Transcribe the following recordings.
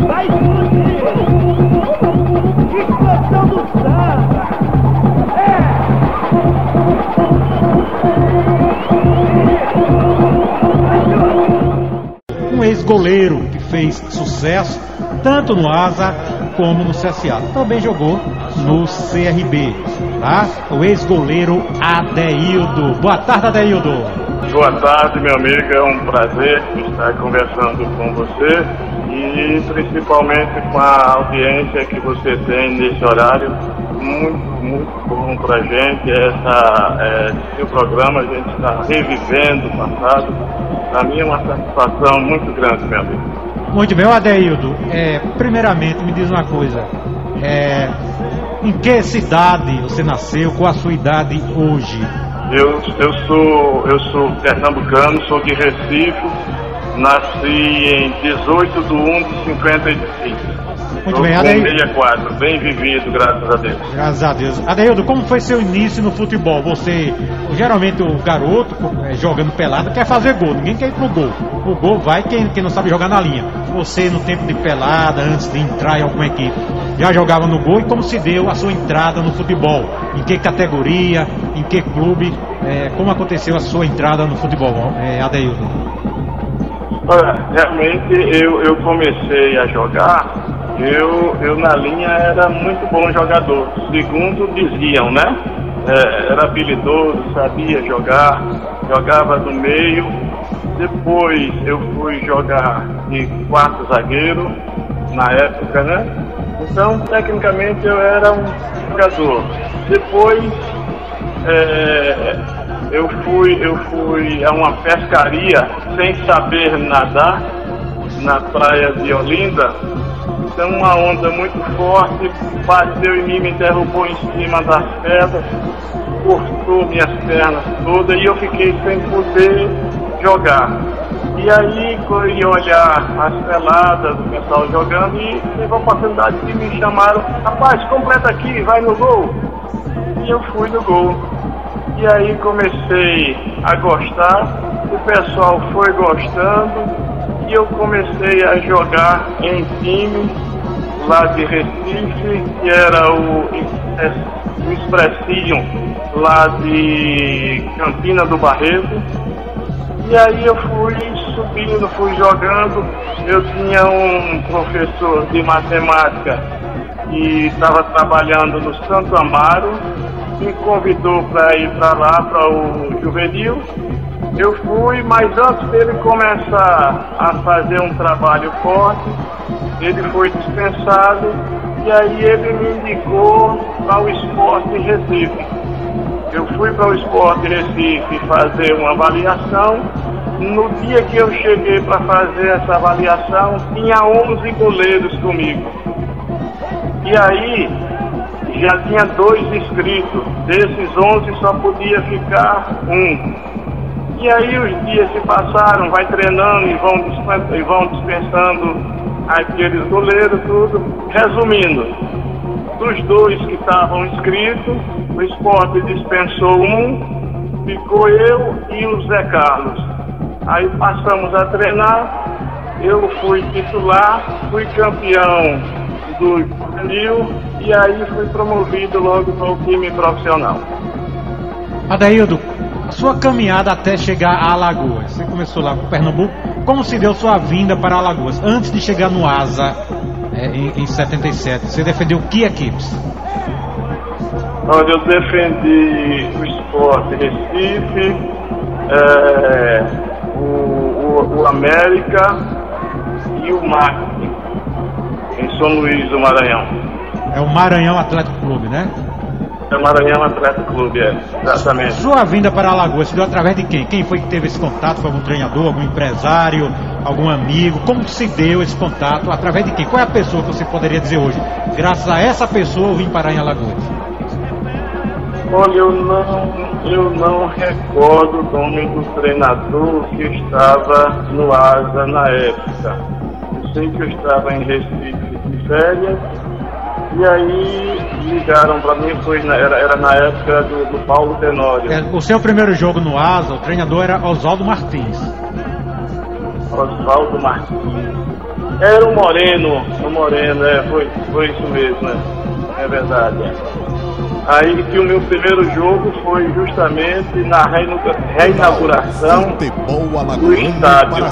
Vai fugir! Que situação do samba! Um ex-goleiro que fez sucesso tanto no Asa como no CSA. Também jogou no CRB, tá? O ex-goleiro Adeildo. Boa tarde, Adeildo. Boa tarde, meu amigo. É um prazer estar conversando com você e principalmente com a audiência que você tem nesse horário. Muito bom pra gente esse programa. A gente está revivendo o passado. Para mim é uma satisfação muito grande, meu amigo. Muito bem, Adeildo, primeiramente me diz uma coisa, em que cidade você nasceu, qual a sua idade hoje? Eu sou pernambucano, sou de Recife, nasci em 18/1/56. Muito bem, Adeildo. 64, bem vivido, graças a Deus. Graças a Deus. Adeildo, como foi seu início no futebol? Você, geralmente o garoto jogando pelado quer fazer gol, ninguém quer ir pro gol. O gol vai quem não sabe jogar na linha. Você no tempo de pelada, antes de entrar em alguma equipe, já jogava no gol, e como se deu a sua entrada no futebol? Em que categoria, em que clube, como aconteceu a sua entrada no futebol, Adeildo? Olha, realmente eu comecei a jogar. Eu na linha era muito bom jogador, segundo diziam, né? Era habilidoso, sabia jogar, jogava no meio. Depois eu fui jogar de quarto zagueiro, na época, né? Então, tecnicamente eu era um jogador. Depois eu fui a uma pescaria sem saber nadar, na praia de Olinda. Então uma onda muito forte bateu em mim, me derrubou em cima das pedras, cortou minhas pernas todas e eu fiquei sem poder jogar. E aí eu ia olhar as peladas do pessoal jogando e teve a oportunidade de me chamaram: rapaz, completa aqui, vai no gol. E eu fui no gol. E aí comecei a gostar, o pessoal foi gostando. E eu comecei a jogar em time lá de Recife, que era o Expressium lá de Campina do Barreto. E aí eu fui subindo, fui jogando. Eu tinha um professor de matemática que estava trabalhando no Santo Amaro, me convidou para ir para lá, para o Juvenil. Eu fui, mas antes dele começar a fazer um trabalho forte, ele foi dispensado e aí ele me indicou para o Sport Recife. Eu fui para o Sport Recife fazer uma avaliação. No dia que eu cheguei para fazer essa avaliação, tinha 11 goleiros comigo. E aí já tinha 2 inscritos. Desses 11 só podia ficar um. E aí os dias se passaram, vai treinando e vão dispensando aqueles goleiros, tudo. Resumindo, dos 2 que estavam inscritos, o Sport dispensou um, ficou eu e o Zé Carlos. Aí passamos a treinar, eu fui titular, fui campeão do juvenil e aí fui promovido logo para o time profissional. Adeildo, a sua caminhada até chegar a Alagoas, você começou lá com Pernambuco, como se deu sua vinda para Alagoas? Antes de chegar no Asa, em 77, você defendeu que equipes? Olha, eu defendi o Sport Recife, o América e o MAC, em São Luís do Maranhão. É o Maranhão Atlético Clube, né? É o Maranhão Atlético Clube, exatamente. Sua vinda para Alagoas se deu através de quem? Quem foi que teve esse contato? Foi algum treinador, algum empresário, algum amigo? Como se deu esse contato? Através de quem? Qual é a pessoa que você poderia dizer hoje? Graças a essa pessoa eu vim parar em Alagoas. Olha, eu não recordo o nome do treinador que estava no Asa na época. Eu sei que eu estava em Recife de férias E aí ligaram para mim, era na época do Paulo Tenório. O seu primeiro jogo no Asa, o treinador era Oswaldo Martins. Oswaldo Martins. Era o Moreno, foi isso mesmo, né? É verdade. Aí que o meu primeiro jogo foi justamente na reinauguração do estádio.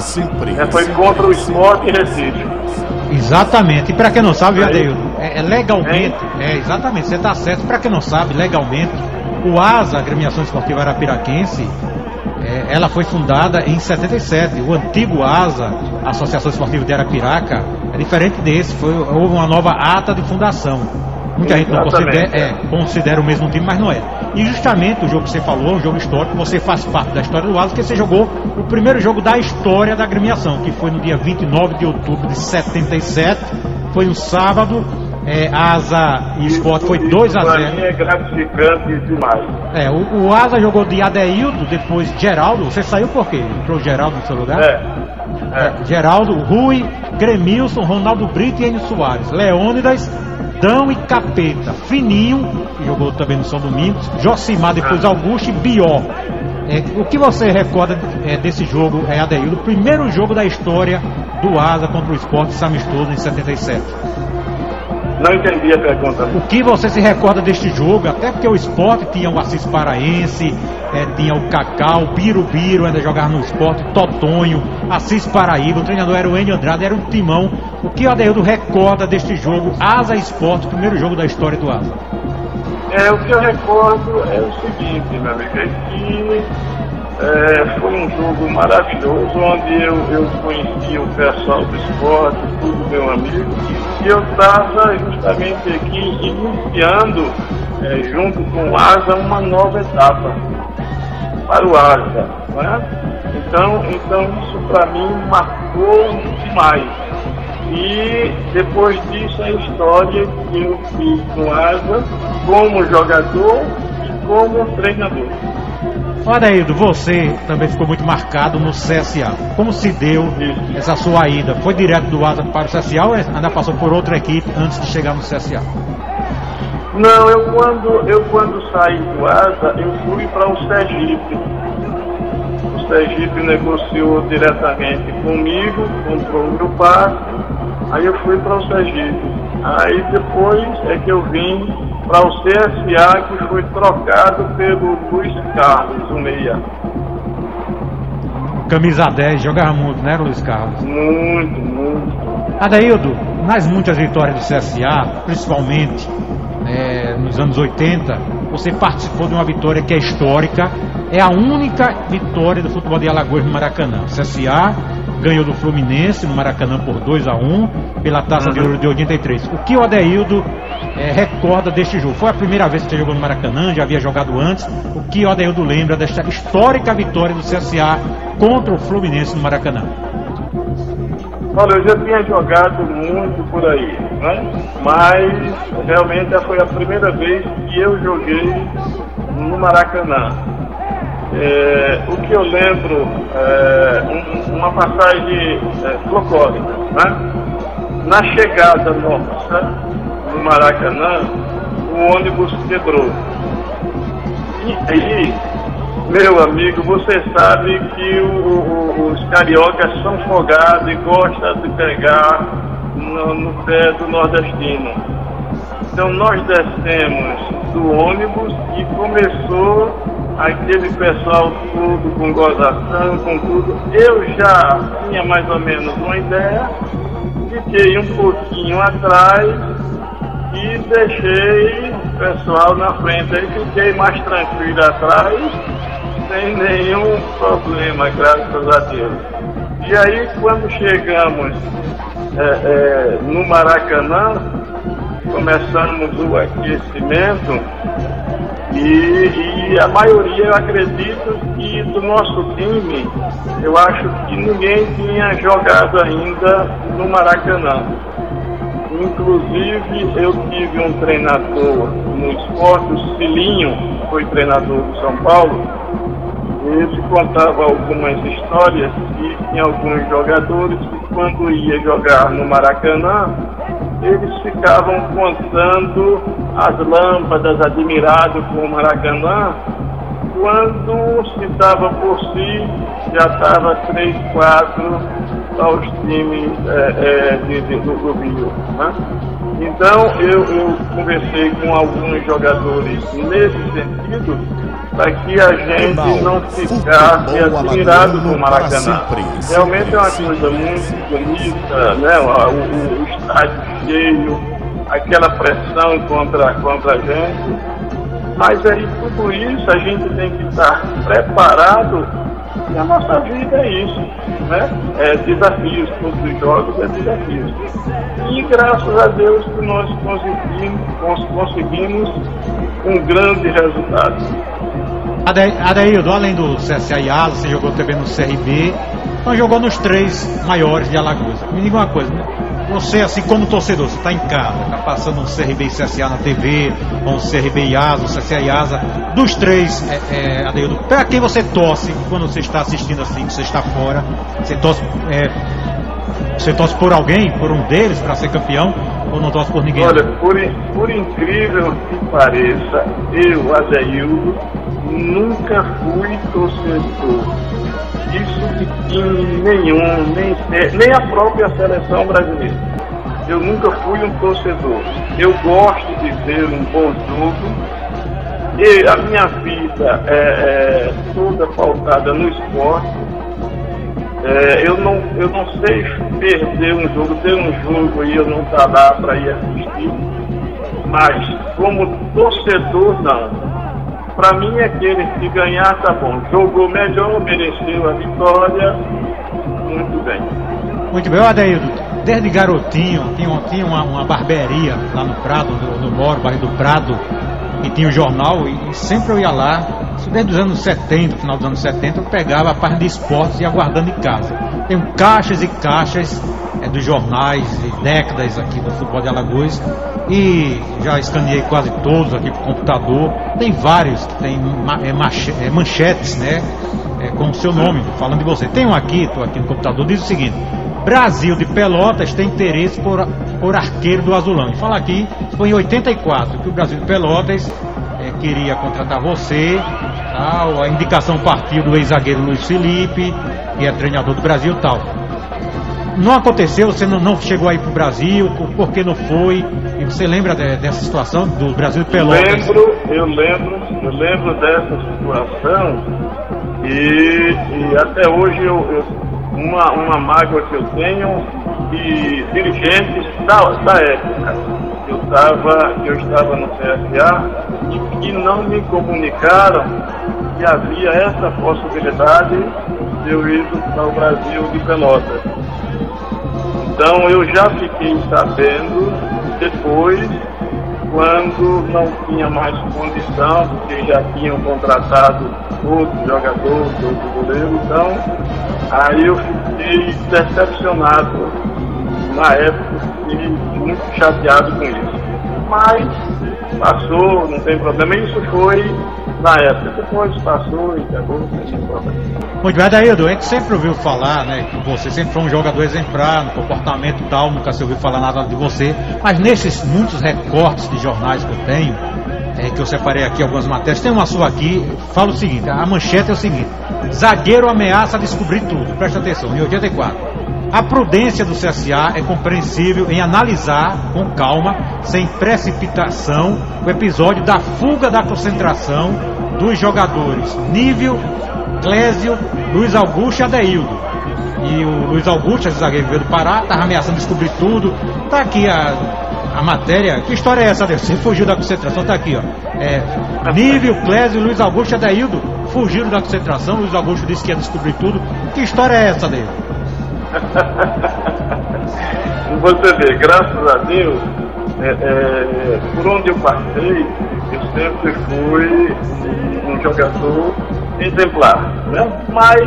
Foi contra o Sport Recife. Exatamente. E para quem não sabe, Adeildo, legalmente, exatamente, você está certo. Para quem não sabe, legalmente, o ASA, Agremiação Esportiva Arapiraquense, ela foi fundada em 77. O antigo ASA, Associação Esportiva de Arapiraca, é diferente desse. Houve uma nova ata de fundação. Muita gente não considera o mesmo time, mas não é. E justamente o jogo que você falou, um jogo histórico, você faz parte da história do ASA, porque você jogou o primeiro jogo da história da agremiação, que foi no dia 29 de outubro de 77. Foi um sábado. ASA e Sport foi 2-0. Para mim é gratificante demais. O ASA jogou de Adeildo, depois Geraldo. Você saiu por quê? Entrou Geraldo no seu lugar? Geraldo, Rui, Gremilson, Ronaldo Brito e Enio Soares. Leônidas, Dão e Capeta. Fininho, que jogou também no São Domingos. Josimar, depois Augusto e Bió. O que você recorda desse jogo, Adeildo? O primeiro jogo da história do ASA contra o Sport amistoso em 77. Não entendi a pergunta. O que você se recorda deste jogo? Até porque o Sport tinha o Assis Paraense, tinha o Cacau, o Birubiru ainda jogava no Sport, Totonho, Assis Paraíba, o treinador era o Enio Andrade, era um timão. O que o Adeildo recorda deste jogo, ASA Sport, primeiro jogo da história do ASA? O que eu recordo é o seguinte, meu amigo, que foi um jogo maravilhoso, onde eu conheci o pessoal do esporte, tudo meu amigo, e eu estava justamente aqui iniciando, junto com o ASA, uma nova etapa para o ASA, né? Então isso para mim marcou demais. E depois disso a história que eu fiz no ASA como jogador e como treinador. Adeildo, você também ficou muito marcado no CSA. Como se deu essa sua ida? Foi direto do ASA para o CSA ou ainda passou por outra equipe antes de chegar no CSA? Não, eu quando saí do ASA, eu fui para o Sergipe. O Sergipe negociou diretamente comigo, comprou o meu passe, aí eu fui para o Sergipe. Aí depois é que eu vim para o CSA, que foi trocado pelo Luiz Carlos, o meia. Camisa 10, jogava muito, né, Luiz Carlos? Muito. Adeildo, nas muitas vitórias do CSA, principalmente nos anos 80, você participou de uma vitória que é histórica, é a única vitória do futebol de Alagoas no Maracanã. O CSA ganhou do Fluminense no Maracanã por 2-1 pela Taça de Ouro de 83. O que o Adeildo recorda deste jogo? Foi a primeira vez que você jogou no Maracanã, já havia jogado antes. O que o Adeildo lembra desta histórica vitória do CSA contra o Fluminense no Maracanã? Olha, eu já tinha jogado muito por aí, né? Mas realmente foi a primeira vez que eu joguei no Maracanã. O que eu lembro uma passagem folclórica, né? Na chegada nossa no Maracanã, o ônibus quebrou. E aí, meu amigo, você sabe que os cariocas são folgados e gostam de pegar no pé do nordestino. Então nós descemos do ônibus e começou aquele pessoal tudo com gozação, com tudo. Eu já tinha mais ou menos uma ideia, fiquei um pouquinho atrás e deixei o pessoal na frente. Aí fiquei mais tranquilo atrás, sem nenhum problema, graças a Deus. E aí quando chegamos no Maracanã, começamos o aquecimento. E a maioria, eu acredito que do nosso time, eu acho que ninguém tinha jogado ainda no Maracanã. Inclusive, eu tive um treinador no esporte, o Cilinho, foi treinador do São Paulo. Ele contava algumas histórias e tinha alguns jogadores que quando ia jogar no Maracanã, eles ficavam contando as lâmpadas, admirados com o Maracanã. Quando se dava por si, já estava 3, 4 aos times do Rio, né? Então eu conversei com alguns jogadores nesse sentido, para que a gente não ficasse admirado com o Maracanã. Realmente é uma coisa muito bonita, né? O estádio cheio, aquela pressão contra a gente. Mas aí tudo isso a gente tem que estar preparado, e a nossa vida é isso, né? É desafios, todos os jogos é desafios. E graças a Deus que nós conseguimos um grande resultado. Adeildo, além do CSA e Asa, você jogou também no CRB, então jogou nos 3 maiores de Alagoas. Me diga uma coisa, né? Você, assim como torcedor, você está em casa, está passando um CRB e CSA na TV, ou um CRB e Asa, um CSA e Asa, dos 3, Adeildo, para quem você torce quando você está assistindo assim, você está fora, você torce por alguém, por um deles, para ser campeão, ou não torce por ninguém? Olha, por incrível que pareça, eu, Adeildo, nunca fui torcedor. Isso de time nenhum, nem a própria seleção brasileira. Eu nunca fui um torcedor. Eu gosto de ver um bom jogo. E a minha vida é toda pautada no esporte. Eu não sei perder um jogo, ter um jogo e eu não estar lá para ir assistir. Mas como torcedor, não. Para mim, aquele que ganhar, tá bom. Jogou melhor, mereceu a vitória. Muito bem. Muito bem, Adeildo. Desde garotinho, tinha uma barbearia lá no Prado, no Moro, bairro do Prado, e tinha o jornal, e sempre eu ia lá. Desde os anos 70, final dos anos 70, eu pegava a página de esportes e ia guardando em casa. Tenho caixas e caixas dos jornais e décadas aqui do futebol de Alagoas, e já escaneei quase todos aqui com o computador. Tem vários que tem manchetes, né, com o seu nome, falando de você. Tem um aqui, estou aqui no computador, diz o seguinte: Brasil de Pelotas tem interesse por arqueiro do Azulão. E fala aqui, foi em 84 que o Brasil de Pelotas queria contratar você, tal, a indicação partiu do ex-zagueiro Luiz Felipe, que é treinador do Brasil e tal. Não aconteceu, você não chegou aí pro Brasil, por que não foi? E você lembra dessa situação do Brasil de Pelotas? Eu lembro dessa situação, e até hoje uma mágoa que eu tenho de dirigentes da época. Eu estava no CSA e não me comunicaram que havia essa possibilidade de eu ir ao Brasil de Pelotas. Então eu já fiquei sabendo depois, quando não tinha mais condição, porque já tinham contratado outro jogador, outro goleiro. Então aí eu fiquei decepcionado na época e muito chateado com isso. Mas passou, não tem problema. Isso foi na época. Depois passou e acabou, não tem problema. Muito bem, Adeildo, a gente sempre ouviu falar, né, que você sempre foi um jogador exemplar no comportamento e tal, nunca se ouviu falar nada de você. Mas nesses muitos recortes de jornais que eu tenho, que eu separei aqui algumas matérias, tem uma sua aqui, fala o seguinte: a manchete é o seguinte: zagueiro ameaça descobrir tudo. Presta atenção, em 84. A prudência do CSA é compreensível em analisar com calma, sem precipitação, o episódio da fuga da concentração dos jogadores Nível, Clésio, Luiz Augusto e Adeildo. E o Luiz Augusto, esse zagueiro veio do Pará, estava ameaçando descobrir tudo. Está aqui a matéria. Que história é essa, Adeildo? Você fugiu da concentração, está aqui, ó. Nível, Clésio, Luiz Augusto e Adeildo fugiram da concentração. Luiz Augusto disse que ia descobrir tudo. Que história é essa, Adeildo? Você vê, graças a Deus, por onde eu passei, eu sempre fui um jogador exemplar, né? Mas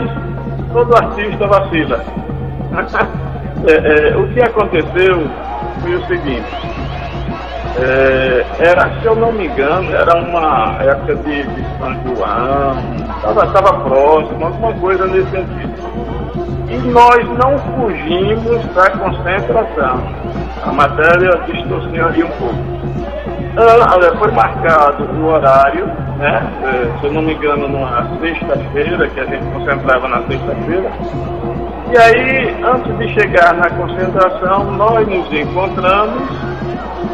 todo artista vacila. O que aconteceu foi o seguinte: se eu não me engano, era uma época de São João, estava próximo, alguma coisa nesse sentido. E nós não fugimos da concentração. A matéria distorceu ali um pouco. Foi marcado o horário, né? Se eu não me engano, numa sexta-feira, que a gente concentrava na sexta-feira. E aí, antes de chegar na concentração, nós nos encontramos,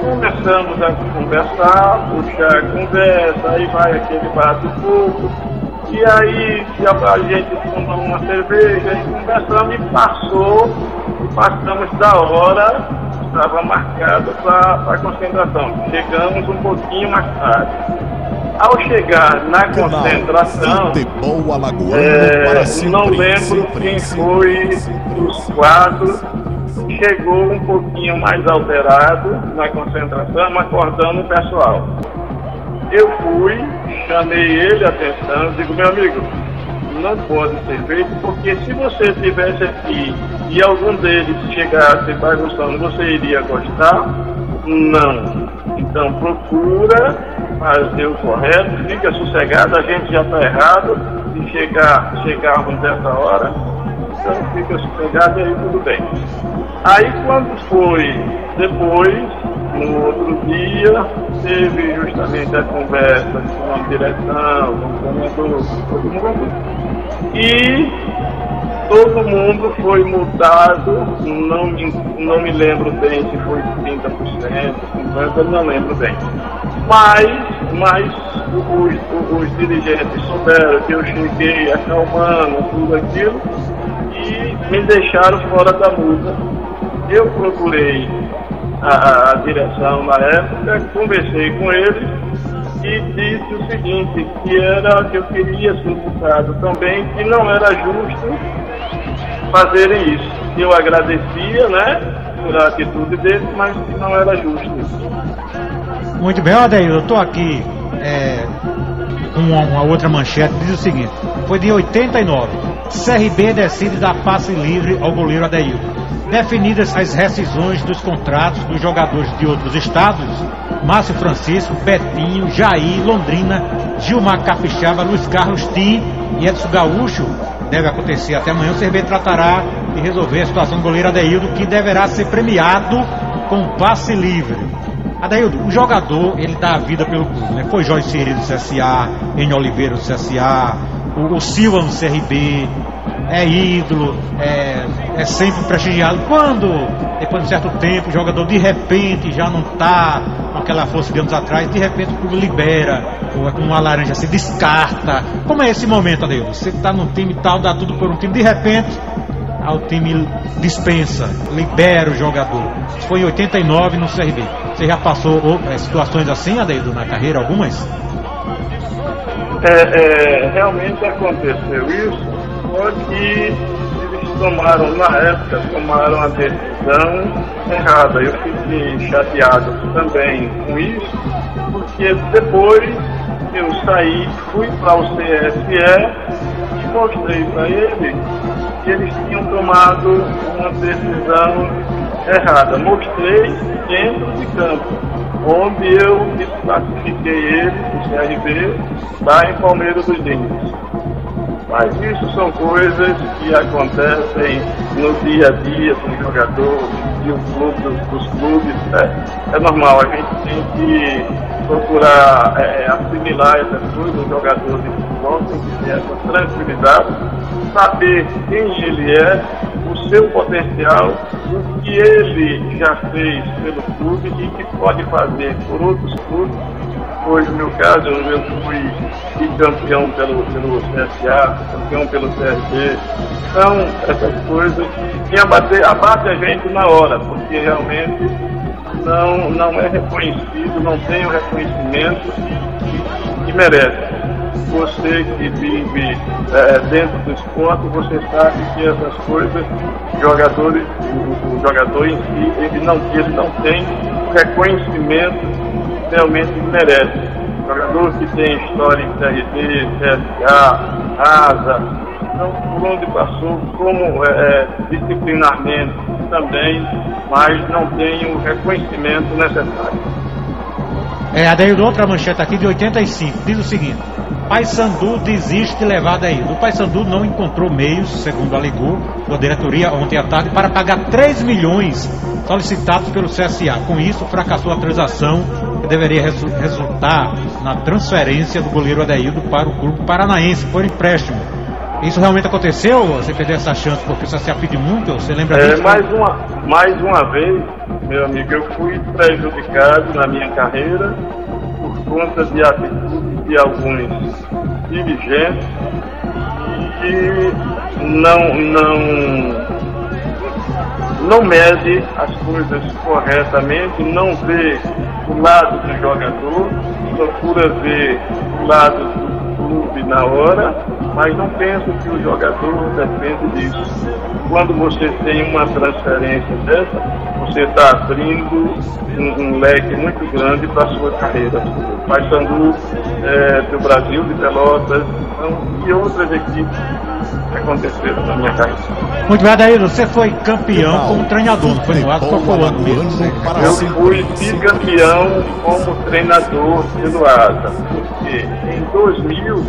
começamos a conversar, puxar a conversa, aí vai aquele bate-papo, e aí a gente tomou uma cerveja e conversamos e passamos da hora, estava marcado para a concentração. Chegamos um pouquinho mais tarde. Ao chegar na concentração, não lembro quem foi dos quatro, chegou um pouquinho mais alterado na concentração, acordando o pessoal. Eu fui, chamei ele a atenção, digo, meu amigo, não pode ser feito, porque se você estivesse aqui e algum deles chegasse bagunçando, você iria gostar? Não. Então procura fazer o correto, fica sossegado, a gente já está errado, se chegarmos dessa hora, então fica sossegado e aí tudo bem. Aí quando foi depois, no outro dia, teve justamente a conversa com a direção, com o coordenador, todo mundo, e todo mundo foi mudado, não me lembro bem se foi 30%, 50%, não lembro bem. Mas os dirigentes souberam que eu cheguei acalmando tudo aquilo e me deixaram fora da multa. Eu procurei a direção na época, conversei com eles e disse o seguinte, que era que eu queria ser citado também, que não era justo fazerem isso. Eu agradecia, né, por a atitude deles, mas que não era justo isso. Muito bem, Adeildo, eu estou aqui com uma outra manchete, diz o seguinte, foi de 89, CRB decide dar passe livre ao goleiro Adeildo. Definidas as rescisões dos contratos dos jogadores de outros estados, Márcio Francisco, Betinho, Jair, Londrina, Gilmar Capixaba, Luiz Carlos Tim e Edson Gaúcho, deve acontecer até amanhã, o CRB tratará de resolver a situação do goleiro Adeildo, que deverá ser premiado com passe livre. Adeildo, o jogador, ele dá a vida pelo clube, né? Foi Jorge Siri do CSA, Enio Oliveira do CSA, o Silva no CRB, é ídolo, é sempre prestigiado. Quando, depois de um certo tempo, o jogador de repente já não está com aquela força de anos atrás, de repente o clube libera, ou é como uma laranja, se descarta. Como é esse momento, Adeildo? Você está num time tal, dá tudo por um time, de repente o time dispensa, libera o jogador. Isso foi em 89 no CRB. Você já passou situações assim, Adeildo, na carreira, algumas? Realmente aconteceu isso, só que eles tomaram, na época, a decisão errada. Eu fiquei chateado também com isso, porque depois eu saí, fui para o CSE e mostrei para eles que eles tinham tomado uma decisão errada. Mostrei dentro de campo, onde eu desclassifiquei ele do CRB lá em Palmeiras dos Índios. Mas isso são coisas que acontecem no dia a dia do jogador, dos clubes, né? É normal, a gente tem que procurar assimilar essas coisas, o jogador de futebol tem que ter essa tranquilidade, saber quem ele é, o seu potencial, o que ele já fez pelo clube e que pode fazer por outros clubes. Hoje, no meu caso, eu fui campeão pelo CSA, campeão pelo CRB. Então, essas coisas que abate a gente na hora, porque realmente não é reconhecido, não tem o reconhecimento que merece. Você que vive dentro do esporte, você sabe que essas coisas, o jogador em si, ele não tem o reconhecimento realmente merece. Jogador que tem história em CRB, CSA, ASA, então por onde passou, como disciplinarmente também, mas não tem o reconhecimento necessário. Adeildo, outra manchete aqui de 85, diz o seguinte: Paysandu desiste de levar Adaildo. O Paysandu não encontrou meios, segundo alegou a diretoria ontem à tarde, para pagar 3 milhões solicitados pelo CSA. Com isso, fracassou a transação que deveria resultar na transferência do goleiro Adaildo para o clube paranaense por empréstimo. Isso realmente aconteceu? Você perdeu essa chance porque o CSA pediu muito? Você lembra disso? Mais uma vez, meu amigo, eu fui prejudicado na minha carreira por conta de atitude de alguns dirigentes que não mede as coisas corretamente, não vê o lado do jogador, procura ver o lado do clube na hora, mas não pensa que o jogador depende disso. Quando você tem uma transferência dessa, você está abrindo um leque muito grande para a sua carreira. Paysandu do Brasil, de Pelotas, e outras equipes que aconteceram na minha carreira. Muito bem, Adaildo, você foi campeão como treinador, não foi no Asa? Qual foi o ano mesmo? Eu fui bicampeão como treinador pelo Asa, porque em 2000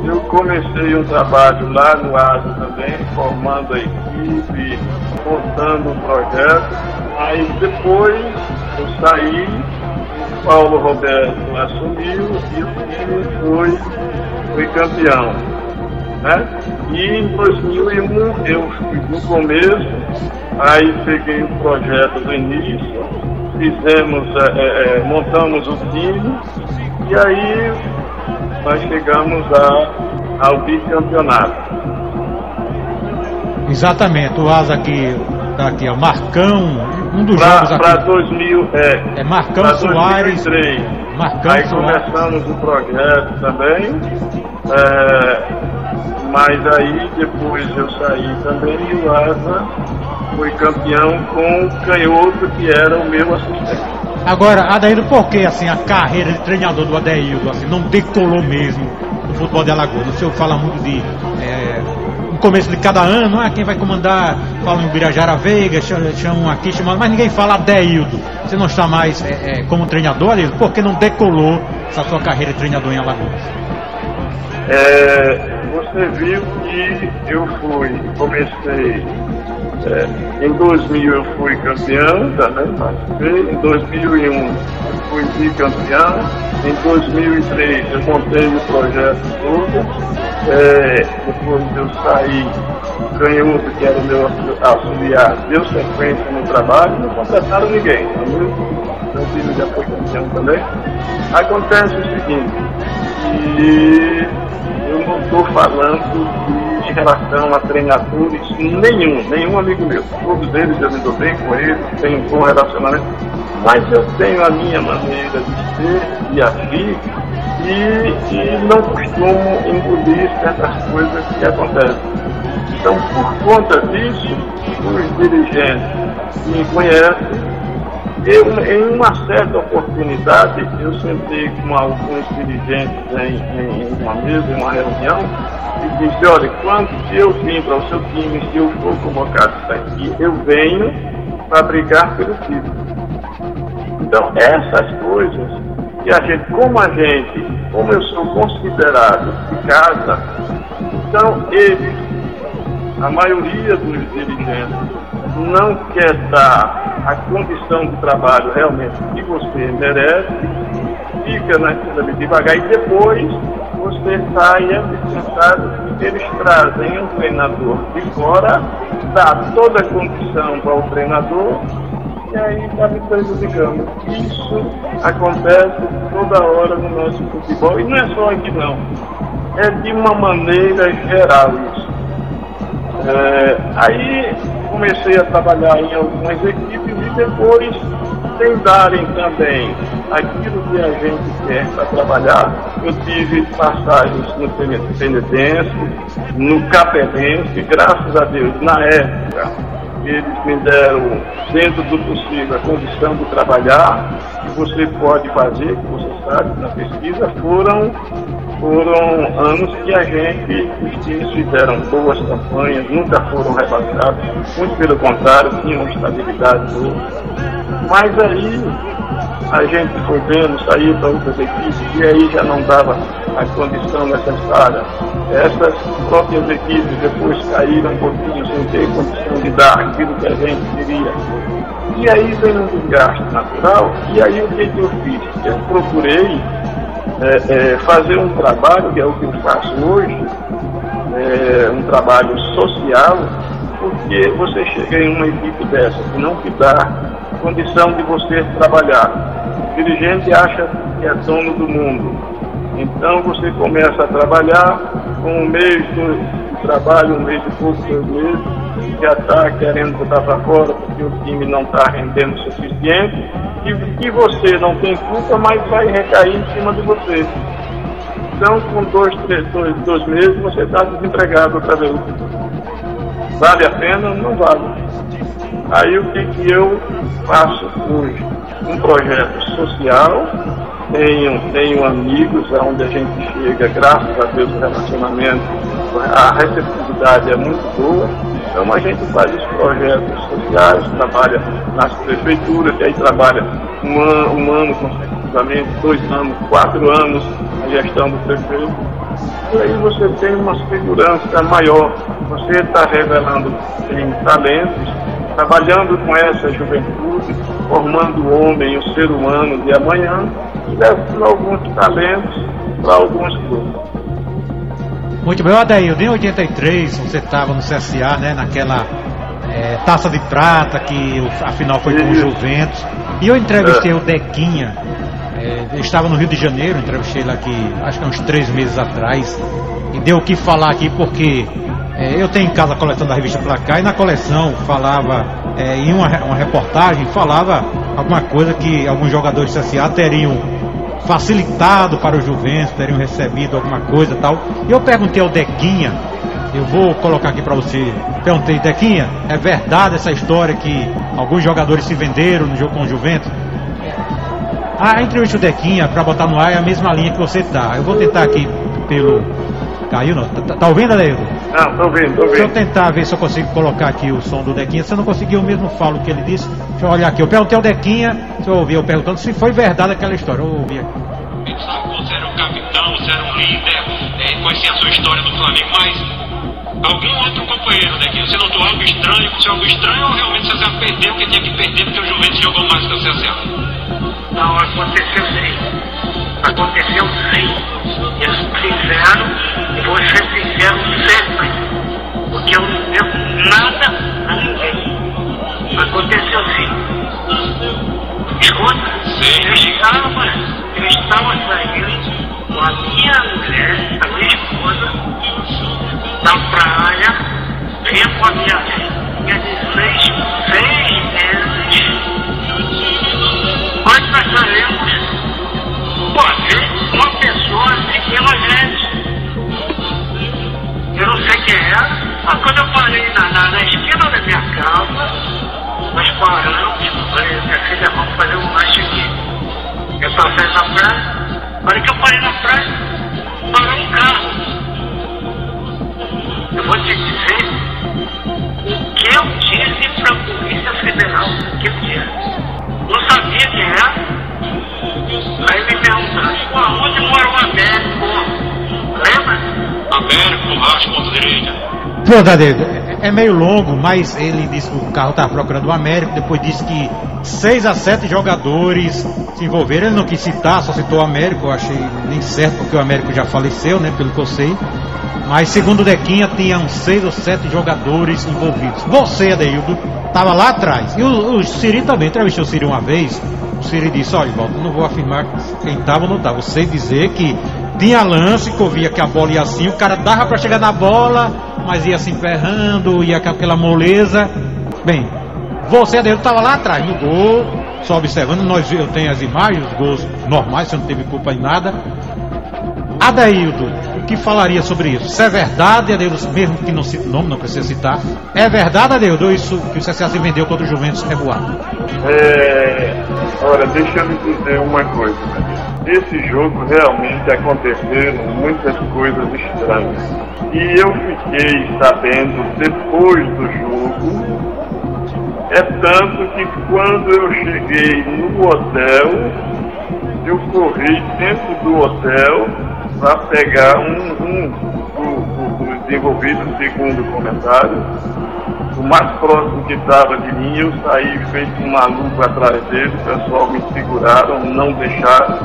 eu comecei um trabalho lá no Asa também, formando a equipe, montando um projeto. Aí depois eu saí, o Paulo Roberto assumiu e o time foi campeão, né? E em 2001 eu fui no começo, aí peguei o projeto do início, montamos o time e aí nós chegamos ao bicampeonato. Exatamente, o Asa aqui, tá aqui, ó, Marcão, um dos jogos aqui. Para 2000, Marcão Soares. 2003. Marcão aí Soares. começamos o projeto também, mas aí depois eu saí também e o Asa foi campeão com o Canhoto, que era o meu assistente. Agora, Adaildo, por que assim, a carreira de treinador do Adaildo assim, não decolou mesmo no futebol de Alagoas? O senhor fala muito de no começo de cada ano, quem vai comandar, falam em Birajara Veiga, chamam aqui, mas ninguém fala Adaildo. Você não está mais como treinador, Adaildo? Por que não decolou essa sua carreira de treinador em Alagoas? Você viu que eu comecei em 2000 eu fui campeão, também participei. Em 2001 eu fui bicampeão. Em 2003 eu montei o projeto todo. Depois eu saí, o Canhoto, que era o meu auxiliar, deu sequência no trabalho, não contrataram ninguém. Meu filho já foi campeão também. Acontece o seguinte, que eu não estou falando em relação a treinadores, nenhum amigo meu. Todos eles eu me dou bem com eles, tenho um bom relacionamento, mas eu tenho a minha maneira de ser, de agir, e não costumo engolir certas coisas que acontecem. Então, por conta disso, os dirigentes me conhecem. Em uma certa oportunidade, eu sentei com alguns dirigentes em uma mesa, em uma reunião, e disse: olha, quando eu vim para o seu time, se eu for convocado aqui, eu venho para brigar pelo título. Então, essas coisas que como eu sou considerado de casa, então eles, a maioria dos dirigentes, não quer dar a condição de trabalho realmente que você merece, fica naquilo ali devagar e depois você sai dispensado. Eles trazem um treinador de fora, dá toda a condição para o treinador e aí está me prejudicando. Isso acontece toda hora no nosso futebol e não é só aqui não, é de uma maneira geral isso. Aí comecei a trabalhar em algumas equipes e depois, sem darem também aquilo que a gente quer para trabalhar, eu tive passagens no Penedense, no Capelense, graças a Deus, na época, eles me deram, dentro do possível, a condição de trabalhar, que você pode fazer, que você sabe, na pesquisa, foram anos que os times fizeram boas campanhas, nunca foram rebaixados, muito pelo contrário, tinham estabilidade boa. Mas aí a gente foi vendo, saiu para outras equipes e aí já não dava a condição necessária. Essas próprias equipes depois caíram um pouquinho sem ter condição de dar aquilo que a gente queria. E aí vem um desgaste natural, e aí o que eu fiz? Eu procurei fazer um trabalho, que é o que eu faço hoje, um trabalho social, porque você chega em uma equipe dessa que não te dá condição de você trabalhar. O dirigente acha que é dono do mundo. Então você começa a trabalhar com um mês de trabalho, um mês e pouco, 2 meses, já está querendo botar para fora porque o time não está rendendo o suficiente, e você não tem culpa, mas vai recair em cima de você. Então, com 2 meses, você está desempregado outra vez. Vale a pena? Não vale. Aí o que eu faço hoje? Um projeto social, tenho amigos onde a gente chega, graças a Deus, o relacionamento, a receptividade é muito boa. Então a gente faz os projetos sociais, trabalha nas prefeituras, e aí trabalha um ano consecutivamente, 2 anos, 4 anos na gestão do prefeito. E aí você tem uma segurança maior, você está revelando que tem talentos, trabalhando com essa juventude, formando o homem, o ser humano de amanhã, e levando alguns talentos para alguns clubes. Muito bem, Adaildo, em 83 você estava no CSA, né, naquela Taça de Prata, que a final foi com o Juventus, e eu entrevistei o Dequinha, eu estava no Rio de Janeiro, entrevistei ele aqui, acho que há uns 3 meses atrás, e deu o que falar aqui porque eu tenho em casa a coleção da revista Placar, e na coleção falava, em uma reportagem, falava alguma coisa que alguns jogadores do CSA teriam facilitado para o Juventus, teriam recebido alguma coisa e tal. E eu perguntei ao Dequinha, eu vou colocar aqui para você, perguntei, Dequinha, é verdade essa história que alguns jogadores se venderam no jogo com o Juventus? A entrevista do Dequinha, para botar no ar, é a mesma linha que você tá. Eu vou tentar aqui pelo... Caiu não? Tá ouvindo, Adaildo? Não, tô ouvindo. Deixa eu tentar ver se eu consigo colocar aqui o som do Dequinha. Se eu não conseguir, eu mesmo falo o que ele disse. Deixa eu olhar aqui. Eu perguntei ao Dequinha, se eu ouvi eu perguntando se foi verdade aquela história. Eu ouvi aqui. Pensava que você era um capitão, você era um líder, conhecia a sua história do Flamengo, mas algum outro companheiro, Dequinha, você notou algo estranho? Aconteceu algo estranho ou realmente você já perdeu o que tinha que perder porque o Juventus jogou mais que o CSA? Não, aconteceu sim. Aconteceu sim. Eles fizeram e vocês fizeram sempre. Porque eu não devo nada a ninguém. Aconteceu sim. Escuta, eu estava saindo com a minha mulher, a minha esposa, da praia, vinha com a minha filha de 6 meses. Nós passaremos uma pessoa seguindo a gente. Eu não sei quem é, mas quando eu parei na esquina da minha casa, nós paramos, falei, minha filha, vamos fazer um lanche aqui. Eu passei na praia, olha que eu parei na praia, parou um carro. Eu vou te dizer o que eu disse para a Polícia Federal naquele dia. Não sabia quem era. Aí me perguntaram, onde mora o Américo? Lembra? Américo, Racho, ponta direita. Pronto, Adaildo, é meio longo, mas ele disse que o carro estava procurando o Américo, depois disse que 6 a 7 jogadores se envolveram. Ele não quis citar, só citou o Américo, eu achei nem certo, porque o Américo já faleceu, né, pelo que eu sei. Mas segundo o Dequinha, tinham 6 ou 7 jogadores envolvidos. Você, Adaildo, estava lá atrás. E o Siri também, entrevistou o Siri uma vez. O Siri disse, olha, Walter, não vou afirmar quem estava ou não estava. Você dizer que tinha lance, que eu via que a bola ia assim, o cara dava para chegar na bola, mas ia se emperrando, ia com aquela moleza. Bem, você, Adaildo, estava lá atrás, no gol, só observando. Eu tenho as imagens, os gols normais, você não teve culpa em nada. Adaildo, o que falaria sobre isso? Se é verdade, Adaildo, mesmo que não cite o nome, não precisa citar, é verdade, Adaildo, ou isso que o CSA se vendeu contra o Juventus é boato? Olha, deixa eu lhe dizer uma coisa. Esse jogo realmente aconteceram muitas coisas estranhas. E eu fiquei sabendo depois do jogo. É tanto que quando eu cheguei no hotel, eu corri dentro do hotel para pegar um dos envolvidos, segundo o comentário. O mais próximo que estava de mim, eu saí feito um maluco atrás dele, o pessoal me seguraram, não deixaram,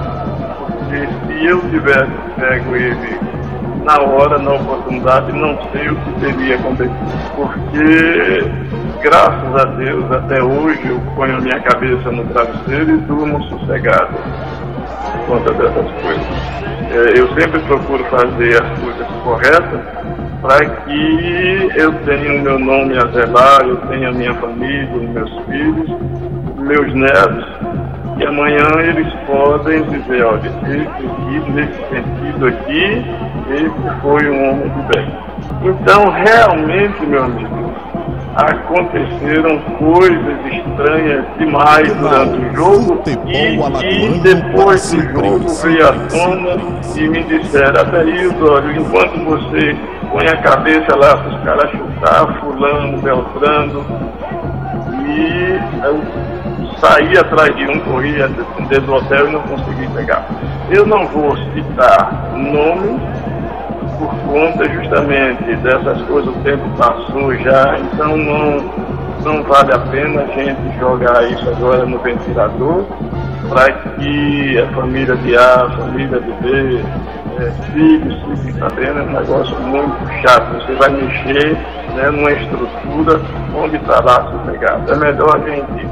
porque se eu tivesse pego ele na hora, na oportunidade, não sei o que teria acontecido. Porque, graças a Deus, até hoje eu ponho a minha cabeça no travesseiro e durmo sossegado por conta dessas coisas. Eu sempre procuro fazer as coisas corretas para que eu tenha o meu nome a zelar, eu tenha a minha família, os meus filhos, meus netos, e amanhã eles podem dizer, olha, esse aqui, nesse sentido aqui, esse foi um homem de bem. Então, realmente, meu amigo, aconteceram coisas estranhas demais durante o jogo e depois do jogo veio à tona e me disseram, Adaildo, olha, enquanto você põe a cabeça lá para os caras chutar, fulano, beltrano, e eu saí atrás de um, corria dentro do hotel e não consegui pegar. Eu não vou citar nome por conta justamente dessas coisas, o tempo passou já, então não vale a pena a gente jogar isso agora no ventilador para que a família de A, a família de B, filhos fiquem sabendo. É um negócio muito chato, você vai mexer, né, numa estrutura onde está lá sossegado. É melhor a gente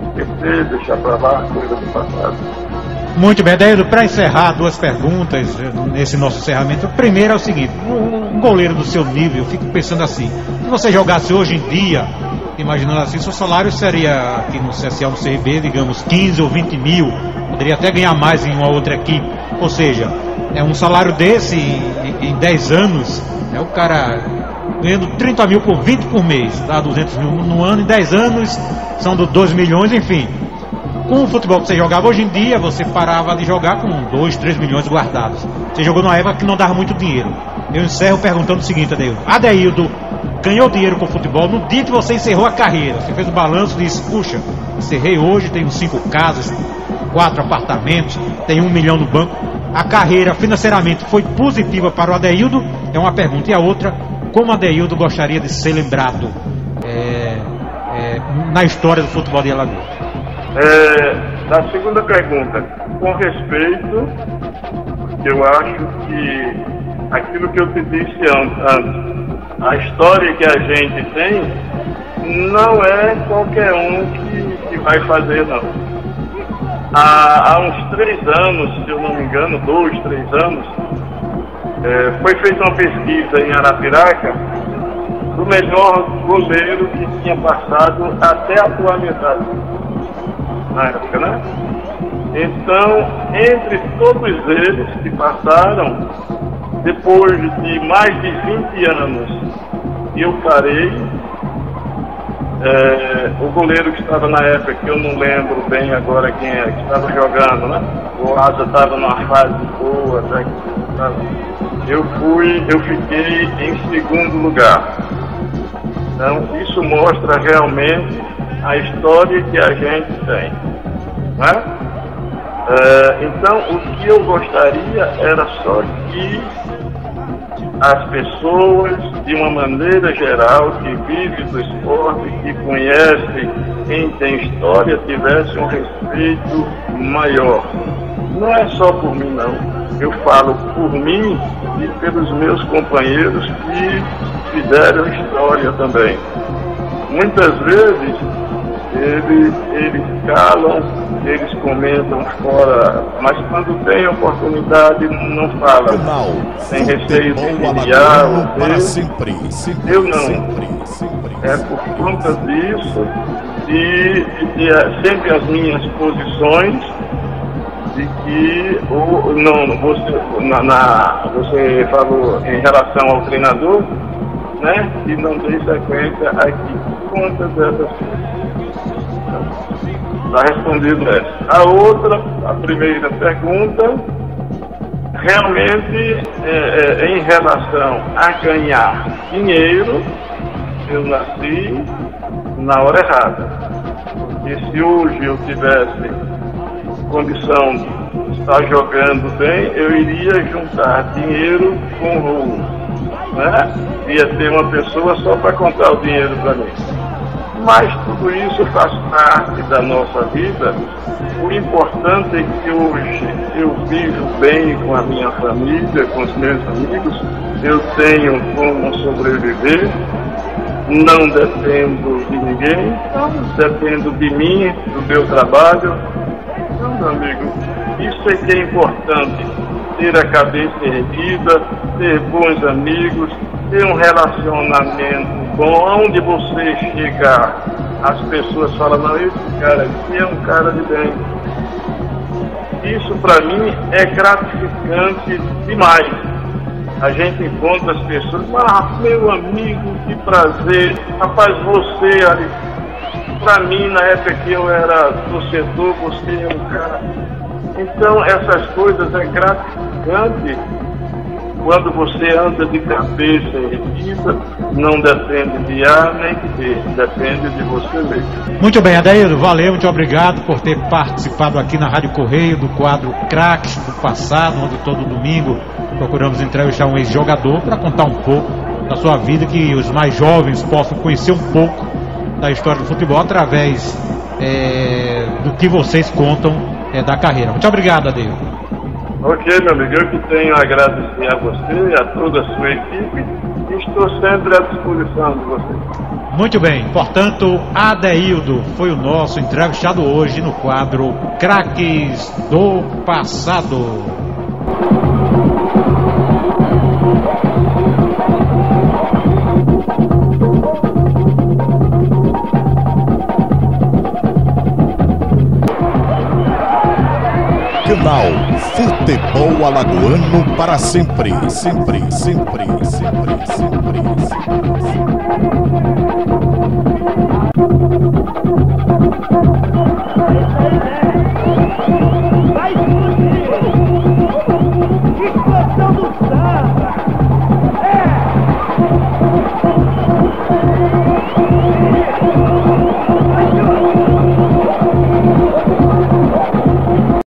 esquecer, deixar para lá a coisa do passado. Muito bem, Adaildo, para encerrar, duas perguntas nesse nosso encerramento. A primeira é o seguinte, um goleiro do seu nível, eu fico pensando assim, se você jogasse hoje em dia, imaginando assim, seu salário seria aqui no CSA, no CRB, digamos, 15 ou 20 mil, poderia até ganhar mais em uma outra equipe, ou seja, é um salário desse em 10 anos, o cara ganhando 30 mil por 20 por mês, dá 200 mil no ano, em 10 anos são 2 milhões, enfim. Com o futebol que você jogava hoje em dia, você parava de jogar com 2, 3 milhões guardados. Você jogou numa época que não dava muito dinheiro. Eu encerro perguntando o seguinte, Adaildo ganhou dinheiro com o futebol no dia que você encerrou a carreira. Você fez o balanço e disse, puxa, encerrei hoje, tenho 5 casas, 4 apartamentos, tenho 1 milhão no banco. A carreira financeiramente foi positiva para o Adaildo? É uma pergunta. E a outra, como o Adaildo gostaria de ser lembrado na história do futebol de Alagoas? Da segunda pergunta, com respeito, eu acho que aquilo que eu te disse antes, a história que a gente tem não é qualquer um que vai fazer, não. Há uns 3 anos, se eu não me engano, 2, 3 anos, foi feita uma pesquisa em Arapiraca do melhor goleiro que tinha passado até a atualidade. Na época, né? Então, entre todos eles que passaram, depois de mais de 20 anos, eu parei. O goleiro que estava na época, que eu não lembro bem agora quem é, que estava jogando, né? O Asa estava numa fase boa, até que eu fiquei em 2º lugar. Então, isso mostra realmente a história que a gente tem, né? Então, o que eu gostaria era só que as pessoas, de uma maneira geral, que vivem do esporte, que conhecem quem tem história, tivessem um respeito maior. Não é só por mim, não. Eu falo por mim e pelos meus companheiros que fizeram história também. Muitas vezes, eles calam, eles comentam fora, mas quando tem oportunidade não falam. Tem receio de enviar ou eu não. É por conta disso e sempre as minhas posições de que você falou em relação ao treinador, né? E não dei sequência aqui por conta dessas coisas. Está respondido essa. A outra, a primeira pergunta, realmente em relação a ganhar dinheiro, eu nasci na hora errada. Porque se hoje eu tivesse condição está jogando bem, eu iria juntar dinheiro com roubo, né? Ia ter uma pessoa só para contar o dinheiro para mim. Mas tudo isso faz parte da nossa vida. O importante é que hoje eu vivo bem com a minha família, com os meus amigos, eu tenho como sobreviver, não dependo de ninguém, dependo de mim, do meu trabalho. Então, meu amigo, isso é que é importante, ter a cabeça erguida, ter bons amigos, ter um relacionamento bom, onde você chegar, as pessoas falam, não, esse cara aqui é um cara de bem. Isso para mim é gratificante demais. A gente encontra as pessoas, meu amigo, que prazer, rapaz, você ali, para mim na época que eu era torcedor, você é um cara. Então essas coisas é gratificante. Quando você anda de cabeça erguida, não depende de A nem de B, depende de você mesmo. Muito bem, Adeildo, valeu, muito obrigado por ter participado aqui na Rádio Correio do quadro Craques do Passado, onde todo domingo procuramos entrevistar um ex-jogador para contar um pouco da sua vida, que os mais jovens possam conhecer um pouco da história do futebol através do que vocês contam da carreira. Muito obrigado, Adeildo. Ok, meu amigo, eu que tenho a agradecer a você e a toda a sua equipe e estou sempre à disposição de vocês. Muito bem, portanto, Adeildo foi o nosso entrevistado hoje no quadro Craques do Passado. Canal Futebol Alagoano para sempre, sempre, sempre, sempre, sempre, sempre.